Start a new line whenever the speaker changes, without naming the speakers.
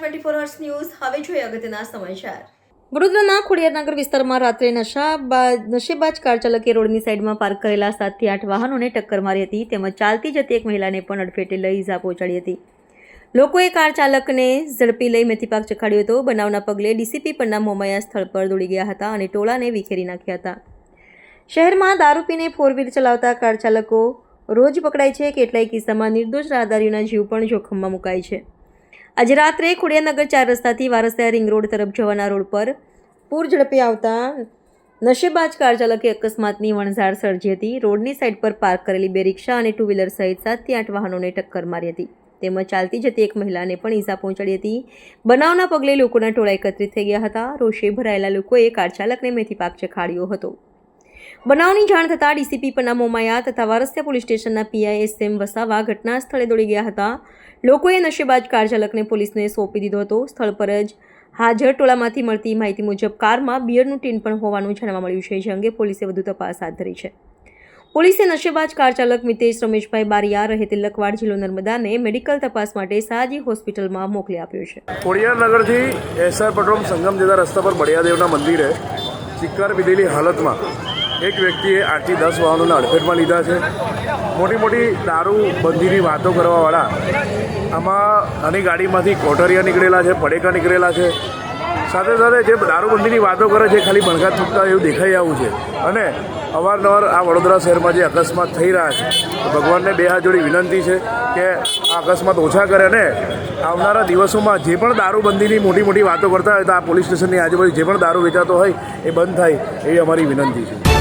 નમસ્કાર 24 hours news હવે જોઈએ અગત્યના સમાચાર।
વડોદરાના ખોડિયારનગર વિસ્તારમાં રાત્રે નશેબાજ કાર ચાલકે રોડની સાઈડમાં પાર્ક કરેલા 7 થી 8 વાહનોને ટક્કર મારી હતી તેમજ ચાલતી જતી એક મહિલાને પણ અડફેટે લઈ ઈજા પહોંચાડી હતી। લોકોએ કાર ચાલકને ઝડપી લઈ મેથીપાક ચખાડ્યો હતો। બનાવના પગલે ડીસીપી પન્ના મોમૈયા સ્થળ પર દોડી ગયા હતા અને ટોળાને વિખેરી નાખ્યા હતા। શહેરમાં દારૂ પીને 4 વ્હીલ ચલાવતા કાર ચાલકો રોજ પકડાય છે। કેટલાય કિસ્સામાં નિર્દોષ રાહદારીઓના જીવ પણ જોખમમાં મુકાય છે। આજે રાત્રે ખોડિયારનગર 4 રસ્તાથી વારસિયા રિંગ રોડ તરફ જવાના રોડ પર પૂર ઝડપે આવતા નશેબાજ કાર ચાલકે અકસ્માતની વણઝાર સર્જી હતી। રોડની સાઈડ પર પાર્ક કરેલી 2 રિક્ષા અને 2 વ્હીલર સહિત 7 થી 8 વાહનોને ટક્કર મારી હતી તેમજ ચાલતી જતી એક મહિલાને પણ ઈજા પહોંચાડી હતી। બનાવના પગલે લોકોના ટોળા એકત્રિત થઈ ગયા હતા। રોષે ભરાયેલા લોકોએ કાર ચાલકને મેથીપાક ચખાડ્યો હતો। બનાવની જાણ થતાં ડીસીપી પન્ના મોમૈયા તથા વારસિયા પોલીસ સ્ટેશનના પીઆઈ એસએમ વસાવા ઘટના સ્થળે દોડી ગયા હતા। લોકોએ નશેબાજ કાર ચાલકને પોલીસને સોંપી દીધો હતો। સ્થળ પર જ હાજર ટોળામાંથી મળતી માહિતી મુજબ કારમાં બિયરનું ટીન પણ હોવાનું જાણવા મળ્યું છે, જે અંગે પોલીસે વધુ તપાસ હાથ ધરી છે। પોલીસે નશેબાજ કાર ચાલક મિતેશ રમેશભાઈ બારિયા રહે તિલકવાડ જિલ્લો નર્મદાને મેડિકલ તપાસ માટે સાજી હોસ્પિટલમાં મોકલી આપ્યો છે।
ખોડિયારનગરથી એસઆર પેટ્રોલ સંગમ જતા રસ્તા પર બળિયાદેવના મંદિરે ચિક્કાર પીધેલી હાલતમાં એક વ્યક્તિએ 8 થી 10 વાહનોને અડફેટમાં લીધા છે। મોટી મોટી દારૂ બંધીની વાતો કરવાવાળા આમાં આની ગાડીમાંથી કોટરિયા નીકળેલા છે, પડેકા નીકળેલા છે। સાથે સાથે જે દારૂબંધીની વાતો કરે છે ખાલી બણગા થૂકતા એવું દેખાઈ આવું છે અને અવારનવાર આ વડોદરા શહેરમાં જે અકસ્માત થઈ રહ્યા છે ભગવાનને 2 હાથ જોડી વિનંતી છે કે આ અકસ્માત ઓછા કરે અને આવનારા દિવસોમાં જે પણ દારૂબંધીની મોટી મોટી વાતો કરતા હોય તો આ પોલીસ સ્ટેશનની આજુબાજુ જે પણ દારૂ વેચાતો હોય એ બંધ થાય એવી અમારી વિનંતી છે।